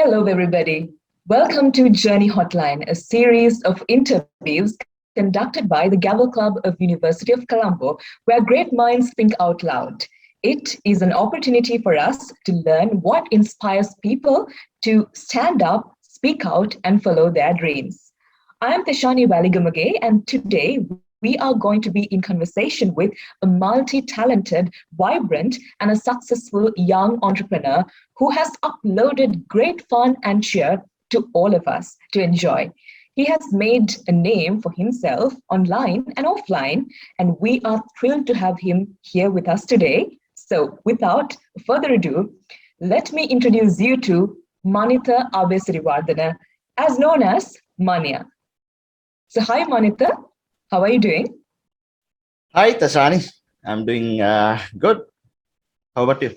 Hello, everybody. Welcome to Journey Hotline, a series of interviews conducted by the Gavel Club of University of Colombo, where great minds think out loud. It is an opportunity for us to learn what inspires people to stand up, speak out, and follow their dreams. I am Teshani Waligamage, and today we are going to be in conversation with a multi-talented, vibrant, and a successful young entrepreneur who has uploaded great fun and cheer to all of us to enjoy. He has made a name for himself online and offline, and we are thrilled to have him here with us today. So, without further ado, let me introduce you to MANITHA ABEYSIRIWARDANA, as known as ManiYa. So, hi MANITHA, how are you doing? Hi, Tashani. I'm doing good. How about you?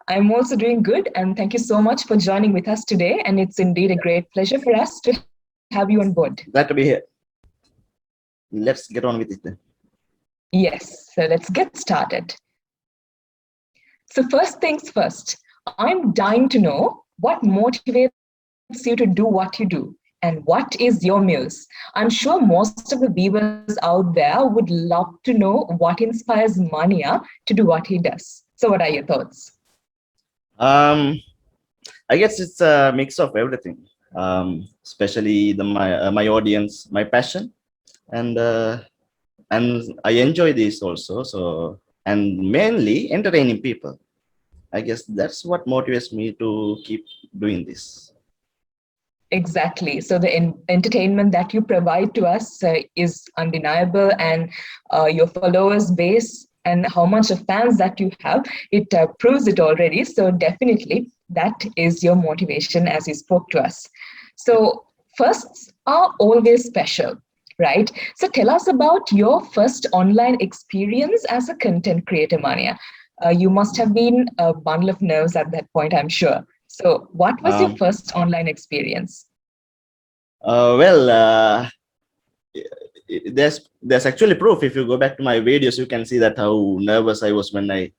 I'm also doing good, and thank you so much for joining with us today. And it's indeed a great pleasure for us to have you on board. Glad to be here. Let's get on with it then. Yes, so let's get started. So, first things first, I'm dying to know what motivates you to do what you do and what is your muse. I'm sure most of the viewers out there would love to know what inspires ManiYa to do what he does. So, what are your thoughts? Um, I guess it's a mix of everything, especially my audience, my passion, and uh, and I enjoy this also. So and mainly entertaining people. I guess that's what motivates me to keep doing this. Exactly. So the entertainment that you provide to us is undeniable, and your followers base and how much of fans that you have, it proves it already. So definitely that is your motivation as you spoke to us. So firsts are always special, right? So tell us about your first online experience as a content creator, ManiYa. You must have been a bundle of nerves at that point, I'm sure. So, what was your Um, first online experience? well, there's actually proof. If you go back to my videos, you can see that how nervous I was when I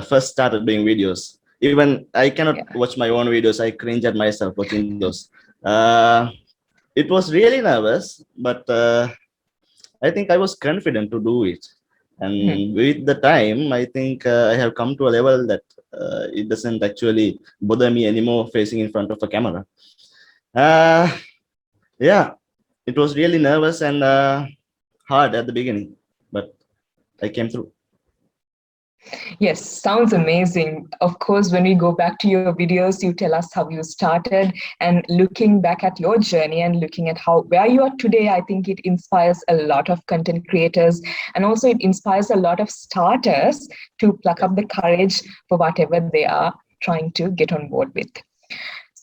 first started doing videos. Even I cannot Yeah. watch my own videos. I cringe at myself watching those. Uh, it was really nervous, but I think I was confident to do it. Mhm. And with the time, I think I have come to a level that it doesn't actually bother me anymore facing in front of a camera. Uh, yeah, it was really nervous and hard at the beginning, but I came through. Yes, sounds amazing. Of course, when we go back to your videos, you tell us how you started, and looking back at your journey and looking at how where you are today, I think it inspires a lot of content creators, and also it inspires a lot of starters to pluck up the courage for whatever they are trying to get on board with. Mhm.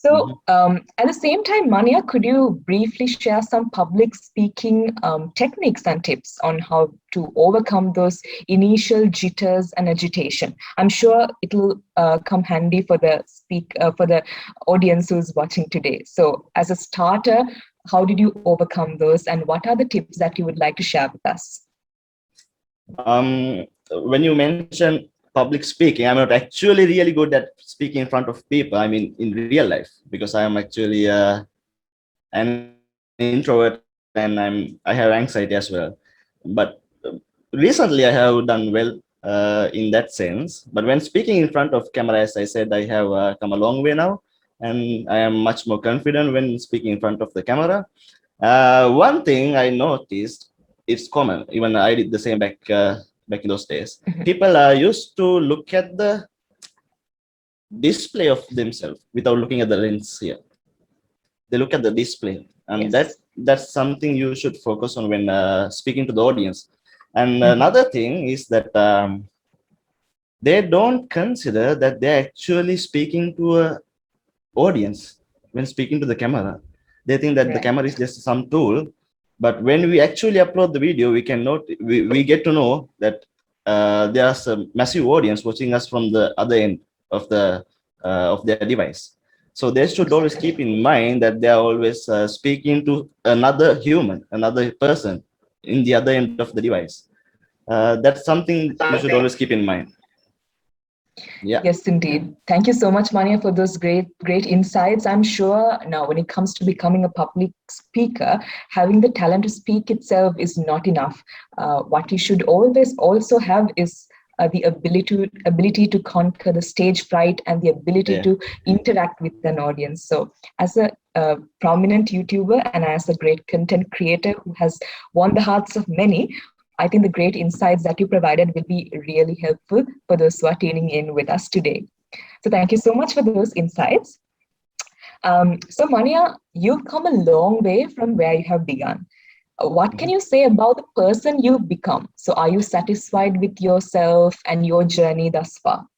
So, at the same time, ManiYa, could you briefly share some public speaking techniques and tips on how to overcome those initial jitters and agitation? I'm sure it'll come handy for for the audience who's watching today. So, as a starter, how did you overcome those, and what are the tips that you would like to share with us? When you mention public speaking, I'm not actually really good at speaking in front of people. I mean, in real life, because I am actually an introvert and I have anxiety as well. But recently, I have done well in that sense. But when speaking in front of camera, as I said, I have come a long way now, and I am much more confident when speaking in front of the camera. One thing I noticed, it's common. Even I did the same back in those days. Mhm. People used to look at the display of themselves without looking at the lens here. They look at the display, and Yes. that's something you should focus on when speaking to the audience. And Mhm. another thing is that they don't consider that they're actually speaking to a audience when speaking to the camera. They think that the Right. camera is just some tool, but when we actually upload the video, we get to know that there's a massive audience watching us from the other end of their device. So they should always keep Exactly. in mind that they are always speaking to another human, another person in the other end of the device. That's something you should always keep in mind. Yeah. Yes, indeed. Thank you so much, ManiYa, for those great insights. I'm sure now when it comes to becoming a public speaker, having the talent to speak itself is not enough. What you should always also have is the ability to conquer the stage fright and the ability Yeah. to interact with an audience. So, as a prominent YouTuber and as a great content creator who has won the hearts of many, I think the great insights that you provided will be really helpful for those who are tuning in with us today. So thank you so much for those insights. So ManiYa, you've come a long way from where you have begun. What can Mhm. you say about the person you've become? So are you satisfied with yourself and your journey thus far?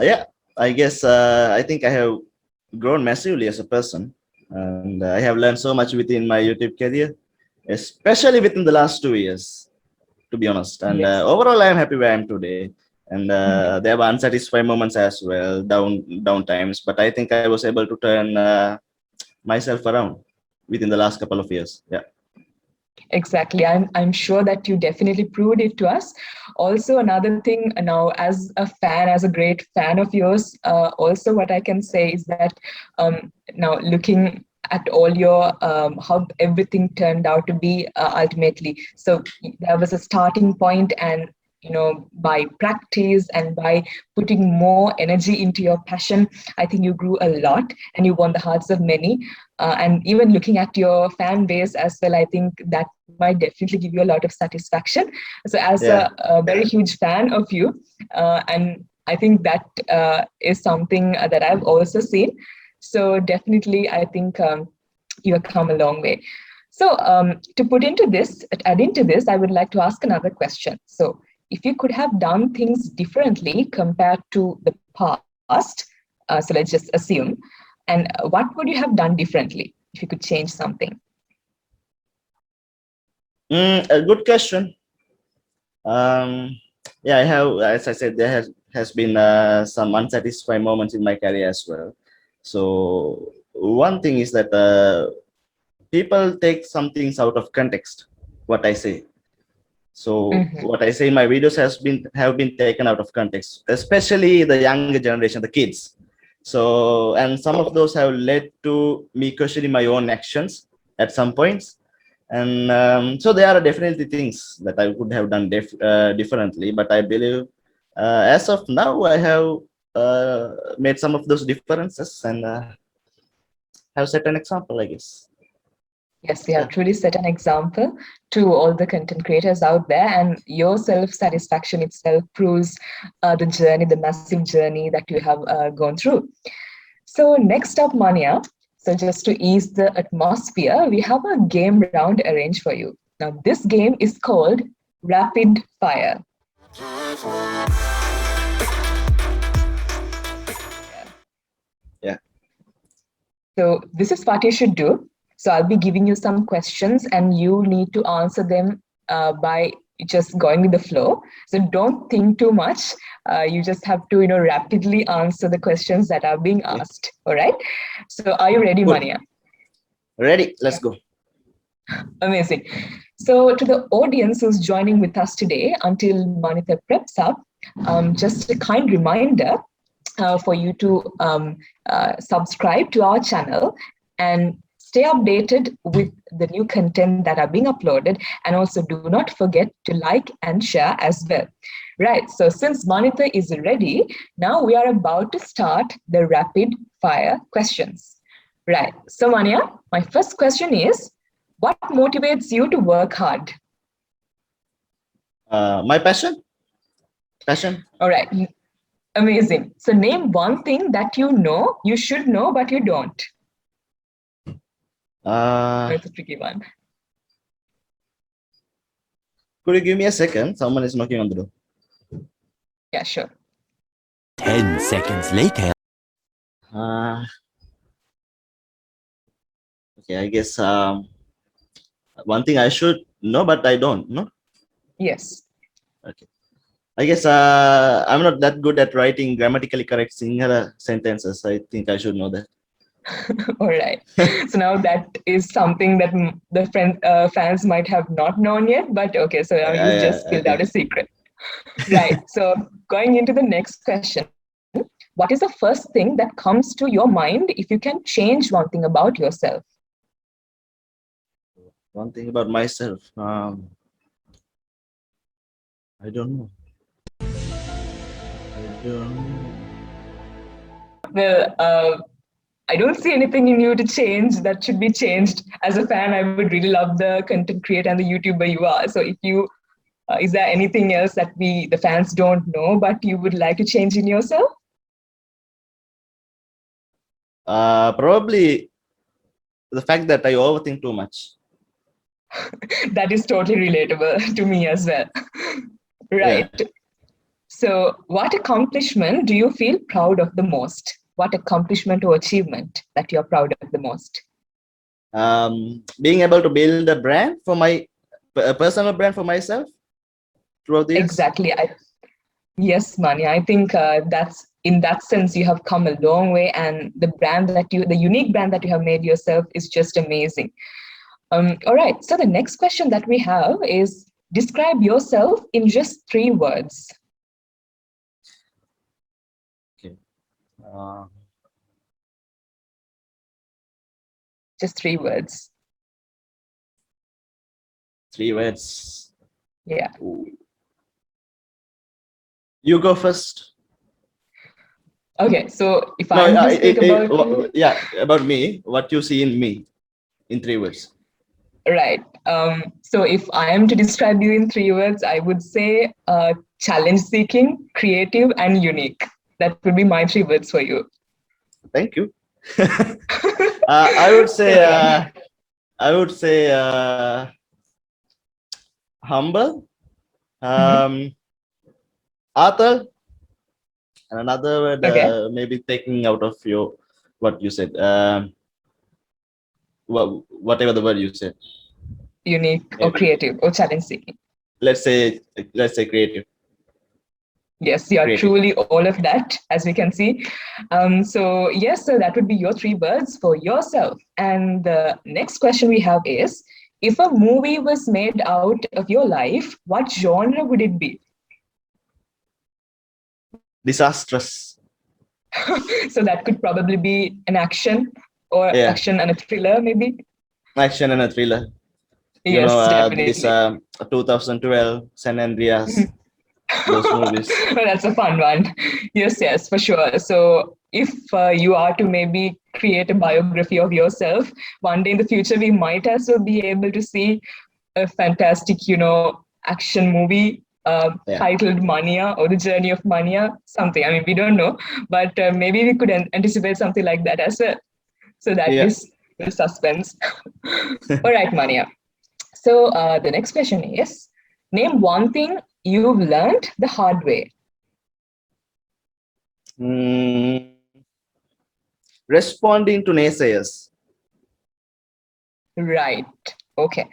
Yeah, I guess I think I have grown massively as a person, and I have learned so much within my YouTube career, especially within the last 2 years, to be honest. And Yes. overall, I am happy where I am today. And Mhm. there were unsatisfied moments as well, down times. But I think I was able to turn myself around within the last couple of years. Yeah. Exactly. I'm sure that you definitely proved it to us. Also, another thing now, as a fan, as a great fan of yours, also what I can say is that now looking at all your how everything turned out to be ultimately. So there was a starting point, and by practice and by putting more energy into your passion, I think you grew a lot and you won the hearts of many. And even looking at your fan base as well, I think that might definitely give you a lot of satisfaction. So as Yeah. a very huge fan of you, and I think that is something that I've also seen. So definitely, I think you have come a long way. So add into this, I would like to ask another question. So if you could have done things differently compared to the past, so let's just assume, and what would you have done differently if you could change something? A good question. Um, yeah, I have, as I said, there has been some unsatisfied moments in my career as well. So one thing is that people take some things out of context. What I say. So Mhm. what I say in my videos have been taken out of context, especially the younger generation, the kids. So and some of those have led to me questioning my own actions at some points. And so there are definitely things that I would have done differently, but I believe as of now I have made some of those differences and have set an example, I guess. Yes, you Yeah. have truly set an example to all the content creators out there, and your self satisfaction itself proves the journey, the massive journey that you have gone through. So, next up, ManiYa. So, just to ease the atmosphere, we have a game round arranged for you. Now, this game is called Rapid Fire. Yeah. So this is what you should do. So I'll be giving you some questions and you need to answer them by just going with the flow. So don't think too much. You just have to, rapidly answer the questions that are being Yeah. asked. All right. So are you ready, Cool. ManiYa? Ready? Let's go. Amazing. So to the audience who's joining with us today, until MANITHA preps up, just a kind reminder for you to subscribe to our channel and stay updated with the new content that are being uploaded. And also do not forget to like and share as well. Right, so since MANITHA is ready, now we are about to start the rapid fire questions. Right, so ManiYa, my first question is, what motivates you to work hard? My passion. Passion. All right, amazing. So name one thing that you should know, but you don't. Uh, That's a tricky one. could you give me a second? Someone is knocking on the door. Yeah, sure. 10 seconds later. Uh, okay, I guess one thing I should know, but I don't. No. Yes. Okay. I guess I'm not that good at writing grammatically correct singular sentences. I think I should know that. All right. So now that is something that fans might have not known yet, but okay, so now you've just spilled out Okay. a secret. Right. So going into the next question. What is the first thing that comes to your mind if you can change one thing about yourself? One thing about myself. I don't know. Well, I don't see anything in you to change that should be changed. As a fan, I would really love the content creator and the YouTuber you are. So if you, is there anything else that the fans don't know, but you would like to change in yourself? Probably the fact that I overthink too much. That is totally relatable to me as well. Right. Yeah. So what accomplishment do you feel proud of the most? What accomplishment or achievement that you're proud of the most? Being able to build a brand for a personal brand for myself throughout the years. Exactly. Yes, Mani. I think that's in that sense you have come a long way, and the unique brand that you have made yourself is just amazing. All right. So the next question that we have is, describe yourself in just 3 words. Okay. Just 3 words. 3 words. Yeah. Ooh. You go first. Okay. So if I'm to speak about about me, what you see in me in 3 words. Right. So if I am to describe you in 3 words, I would say challenge-seeking, creative, and unique. That would be my 3 words for you. Thank you. I would say humble, author, and another word maybe taking out of what you said. Whatever the word you said. Unique or creative or challenge-seeking. Let's say creative. Yes, you are truly all of that, as we can see. So yes, so that would be your 3 words for yourself. And the next question we have is, if a movie was made out of your life, what genre would it be? Disastrous. So that could probably be an action or action and a thriller, maybe. Action and a thriller. Yes, definitely. This 2012 San Andreas. Those movies. Well, that's a fun one. Yes, for sure. So if you are to maybe create a biography of yourself, one day in the future, we might as well be able to see a fantastic, action movie titled ManiYa or The Journey of ManiYa, something. I mean, we don't know, but maybe we could anticipate something like that as well. So that is the suspense. All right, ManiYa. So the next question is, name one thing you've learned the hard way. Responding to naysayers. Right. Okay.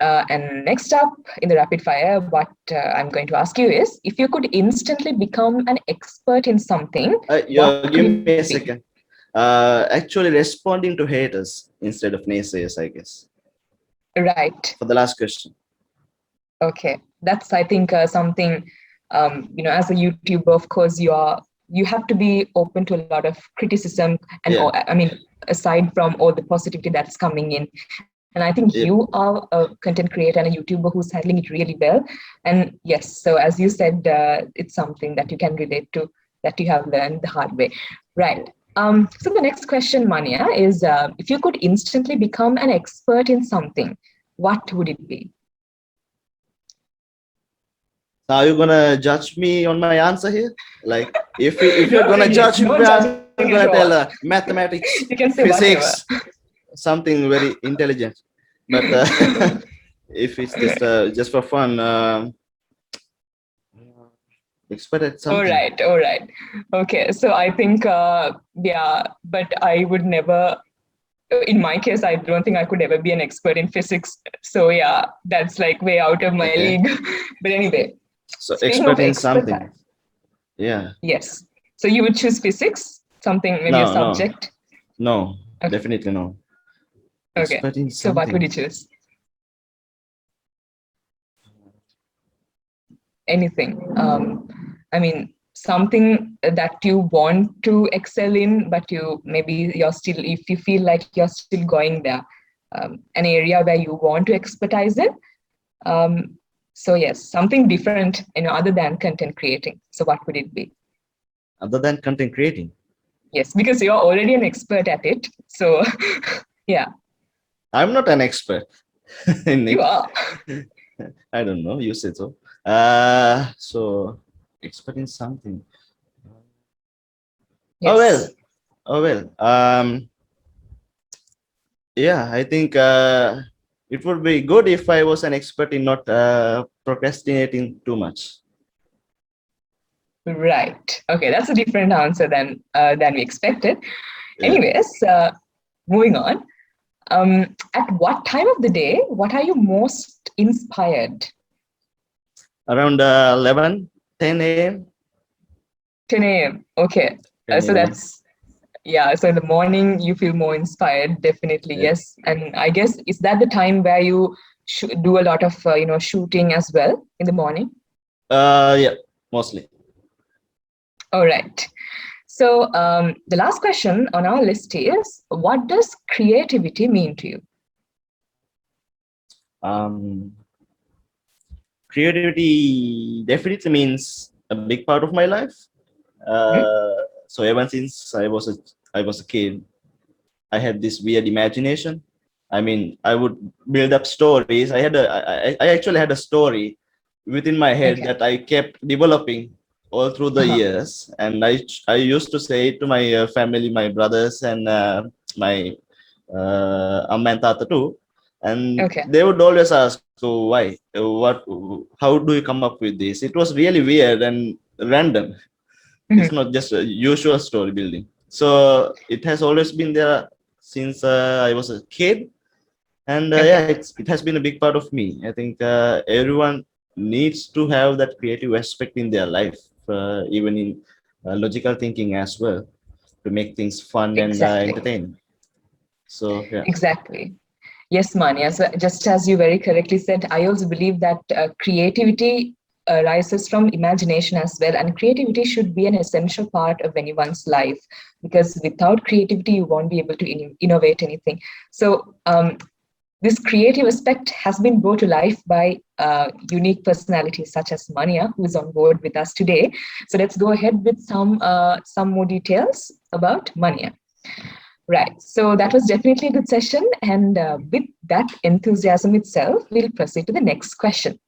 And next up in the rapid fire, what I'm going to ask you is, if you could instantly become an expert in something. Give me a second. Actually, responding to haters instead of naysayers, I guess. Right. For the last question. Okay. That's, I think, something, as a YouTuber, of course, you have to be open to a lot of criticism and aside from all the positivity that's coming in. And I think you are a content creator and a YouTuber who's handling it really well. And yes, so as you said, it's something that you can relate to, that you have learned the hard way. Right. So the next question, ManiYa, is if you could instantly become an expert in something, what would it be? Are you gonna judge me on my answer here? Like, if you're gonna judge me, I'm gonna tell mathematics, you can say physics, whatever. Something very intelligent. But if it's just for fun, expert at something. All right. Okay, so I think but I would never. In my case, I don't think I could ever be an expert in physics. So yeah, that's like way out of my league. But anyway. So expert in something. Yeah. Yes. So you would choose physics, something maybe a subject? No, definitely no. Okay. So what would you choose? Anything. I mean, something that you want to excel in, but you're still, if you feel like you're still going there, an area where you want to expertise in. So yes, something different, other than content creating. So what would it be? Other than content creating? Yes, because you're already an expert at it. So yeah. I'm not an expert in it. You are. I don't know. You said so. So expert in something. Yes. Oh well. Oh well. Yeah, I think it would be good if I was an expert in not procrastinating too much. Right. Okay, that's a different answer than we expected. Yeah. Anyways, moving on. At what time of the day, what are you most inspired? Around 11, 10 a.m. 10 a.m. Okay. 10 So a.m. so in the morning you feel more inspired, definitely, Yeah. yes. And I guess, is that the time where you do a lot of, shooting as well in the morning? Yeah, mostly. All right. So the last question on our list is, what does creativity mean to you? Creativity definitely means a big part of my life. So ever since I was a kid, I had this weird imagination. I mean, I would build up stories. I actually had a story within my head Okay. that I kept developing all through the years, and I used to say it to my family, my brothers, and my amma and tata too, and Okay. they would always ask, "So why? What? How do you come up with this?" It was really weird and random. It's not just a usual story building. So it has always been there since I was a kid, and yeah, it has been a big part of me. I think everyone needs to have that creative aspect in their life, even in logical thinking as well, to make things fun and Exactly. entertaining. So yeah. Exactly. Yes, ManiYa. So just as you very correctly said, I also believe that creativity arises from imagination as well, and creativity should be an essential part of anyone's life, because without creativity, you won't be able to innovate anything. So this creative aspect has been brought to life by unique personalities such as ManiYa, who is on board with us today. So let's go ahead with some more details about ManiYa. Right. So that was definitely a good session. And with that enthusiasm itself, we'll proceed to the next question.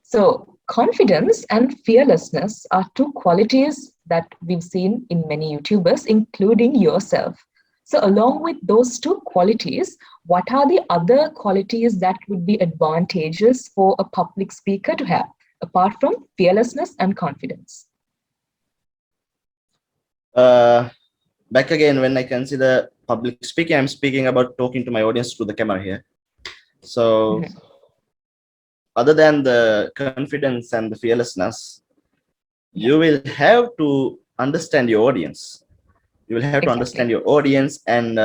So confidence and fearlessness are two qualities that we've seen in many YouTubers, including yourself. So along with those two qualities, what are the other qualities that would be advantageous for a public speaker to have, apart from fearlessness and confidence? Back again, when I consider public speaking, I'm speaking about talking to my audience through the camera here. So other than the confidence and the fearlessness, you will have to understand your audience. You will have to understand your audience and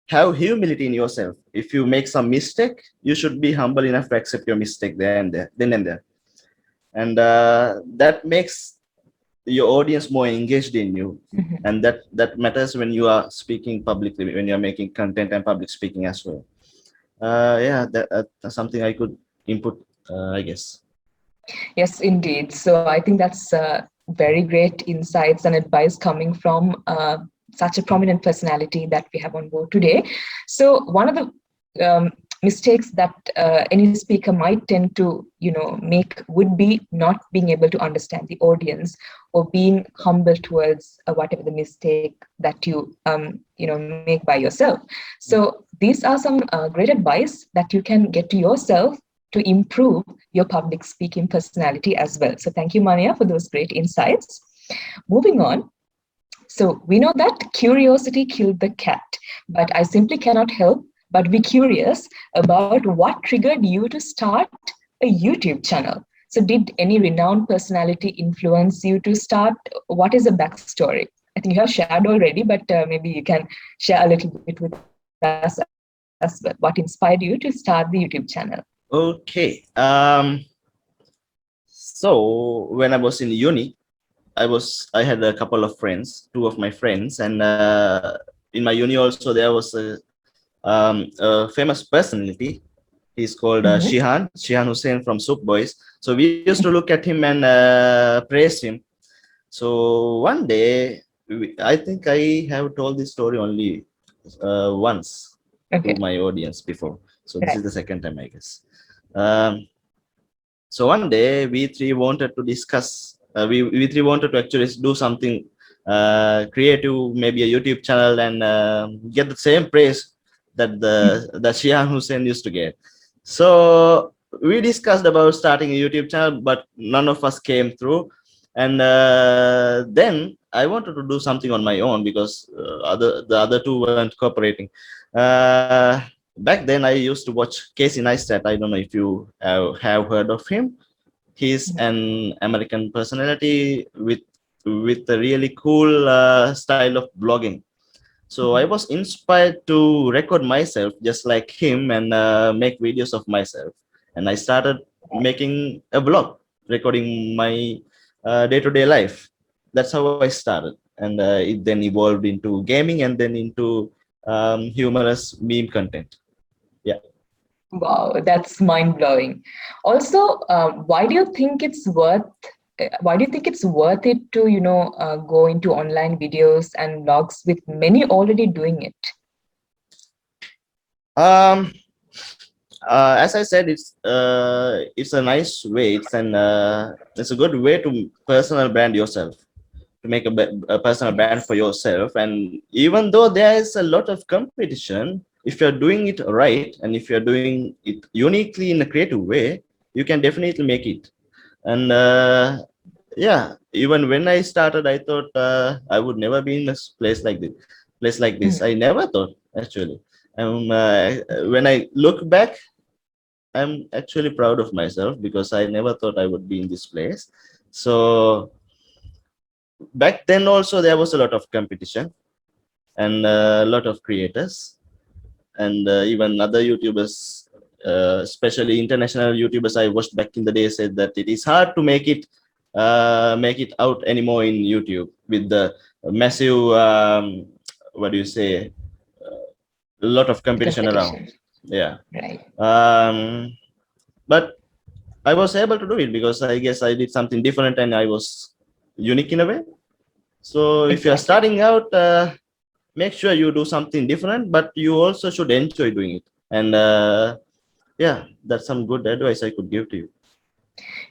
have humility in yourself. If you make some mistake, you should be humble enough to accept your mistake then and there. And that makes your audience more engaged in you. And that matters when you are speaking publicly, when you're making content and public speaking as well. Yeah, that's something I could input, I guess. Yes, indeed. So I think that's very great insights and advice coming from such a prominent personality that we have on board today. So one of the mistakes that any speaker might tend to, make would be not being able to understand the audience, or being humble towards whatever the mistake that you, make by yourself. So these are some great advice that you can get to yourself to improve your public speaking personality as well. So thank you, ManiYa, for those great insights. Moving on. So we know that curiosity killed the cat, but I simply cannot help but be curious about what triggered you to start a YouTube channel. So did any renowned personality influence you to start? What is the backstory? I think you have shared already, but maybe you can share a little bit with us as well. What inspired you to start the YouTube channel? Okay. So when I was in uni, I had a couple of friends, two of my friends, and in my uni also there was a famous personality. He's called Mhm. Shihan Hussein from Soup Boys. So we used to look at him and praise him. So one day, I think I have told this story only once to Okay. my audience before. So this Right. is the second time, I guess. Um, so one day we three wanted to discuss. We three wanted to actually do something creative, maybe a YouTube channel, and get the same praise that the Shihan Hussein used to get. So we discussed about starting a YouTube channel, but none of us came through. And then I wanted to do something on my own because the other two weren't cooperating. Uh, Back then, I used to watch Casey Neistat. I don't know if you have heard of him. He's Mhm. an American personality with a really cool style of blogging. So I Mhm. was inspired to record myself just like him and make videos of myself. And I started making a blog, recording my day-to-day life. That's how I started. And it then evolved into gaming and then into humorous meme content. Yeah. Wow, that's mind-blowing. Also, why do you think it's worth it to, go into online videos and blogs with many already doing it? Um, as I said, it's a nice way. It's a good way to personal brand yourself, to make a personal brand for Yes. yourself. And even though there is a lot of competition, if you're doing it right and if you're doing it uniquely in a creative way, you can definitely make it. And yeah, even when I started, I thought I would never be in a place like this. I Mhm. never thought actually. When I look back, I'm actually proud of myself because I never thought I would be in this place. So back then also there was a lot of competition and a lot of creators and even other YouTubers, especially international YouTubers I watched back in the day, said that it is hard to make it out anymore in YouTube with the massive what do you say, a lot of The competition around. competition, Yeah. right? Um, but I was able to do it because I guess I did something different and I was unique in a way. So if you're Exactly. starting out, make sure you do something different, but you also should enjoy doing it. And yeah, that's some good advice I could give to you.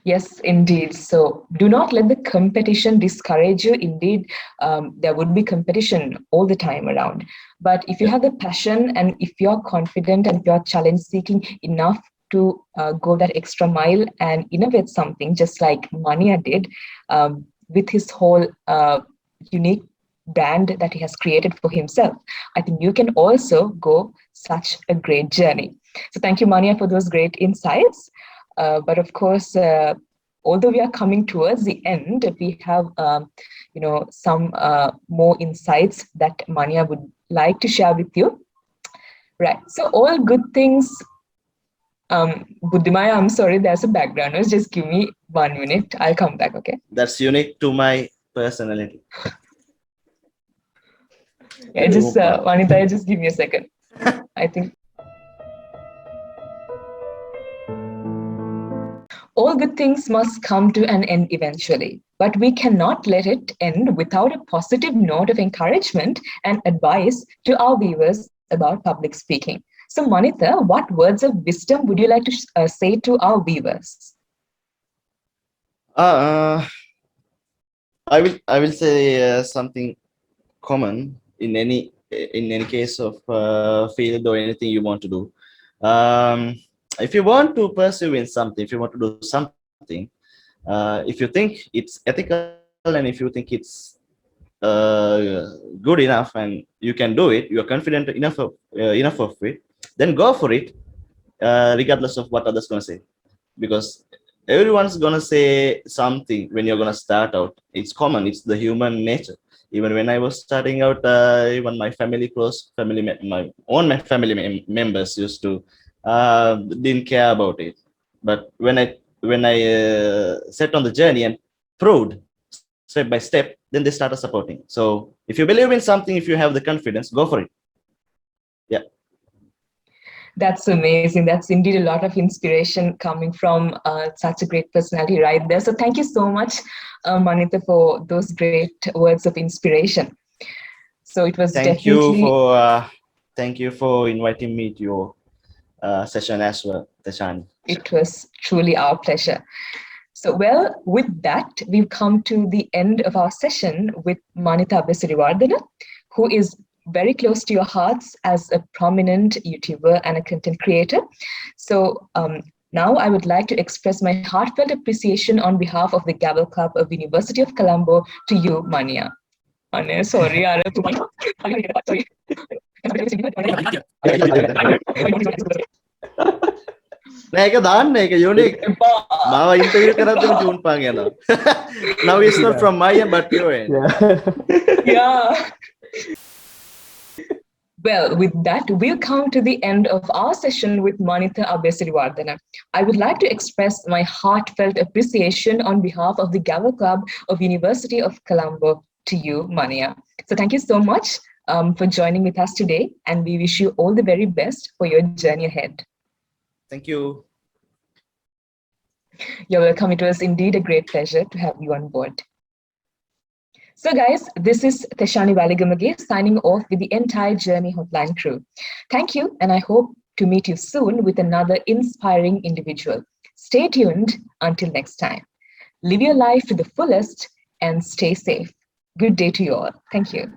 Yes, indeed. So do not let the competition discourage you. Indeed, there would be competition all the time around. But if you Yeah. have the passion and if you're confident and if you're challenge seeking enough to go that extra mile and innovate something, just like ManiYa did with his whole unique brand that he has created for himself, I think you can also go such a great journey. So thank you, ManiYa, for those great insights. But of course, although we are coming towards the end, we have some more insights that ManiYa would like to share with you. Right. So all good things. Buddhimaya, I'm sorry, there's a background noise. Just give me 1 minute. I'll come back. Okay. That's unique to my personality. Yeah. Let me Just move far. Vanita, just give me a second. I think all good things must come to an end eventually, but we cannot let it end without a positive note of encouragement and advice to our viewers about public speaking. So, Manitha, what words of wisdom would you like to say to our viewers? Uh, uh, I will say something common in any case of field or anything you want to do. Um, if you want to pursue in something, if you want to do something, if you think it's ethical and if you think it's good enough and you can do it, you are confident enough of it, then go for it, regardless of what others gonna say, because everyone's gonna say something when you're gonna start out. It's common. It's the human nature. Even when I was starting out, even my family, close family, my own family members used to didn't care about it. But when I when I set on the journey and proved step by step, then they started supporting. So if you believe in something, if you have the confidence, go for it. Yeah. That's amazing. That's indeed a lot of inspiration coming from such a great personality right there. So thank you so much, MANITHA, for those great words of inspiration. So it was Thank you for inviting me to your session as well, Tashani. It was truly our pleasure. So, well, with that, we've come to the end of our session with MANITHA ABEYSIRIWARDANA, who is very close to your hearts as a prominent YouTuber and a content creator. So now I would like to express my heartfelt appreciation on behalf of the Gavel Club of University of Colombo to you, ManiYa. Sorry, sorry. නෑ ඒක දාන්න ඒක unique මාව interview කරද්දිම චූන් පාන් යනවා. Now it's not from my end but your end. Yeah. Well, with that, we'll come to the end of our session with MANITHA ABEYSIRIWARDANA. I would like to express my heartfelt appreciation on behalf of the Gavel Club of University of Colombo to you, ManiYa. So thank you so much for joining with us today, and we wish you all the very best for your journey ahead. Thank you. You're welcome. It was indeed a great pleasure to have you on board. So guys, this is Teshani Valigamage signing off with the entire Journey Hotline crew. Thank you, and I hope to meet you soon with another inspiring individual. Stay tuned until next time. Live your life to the fullest and stay safe. Good day to you all. Thank you.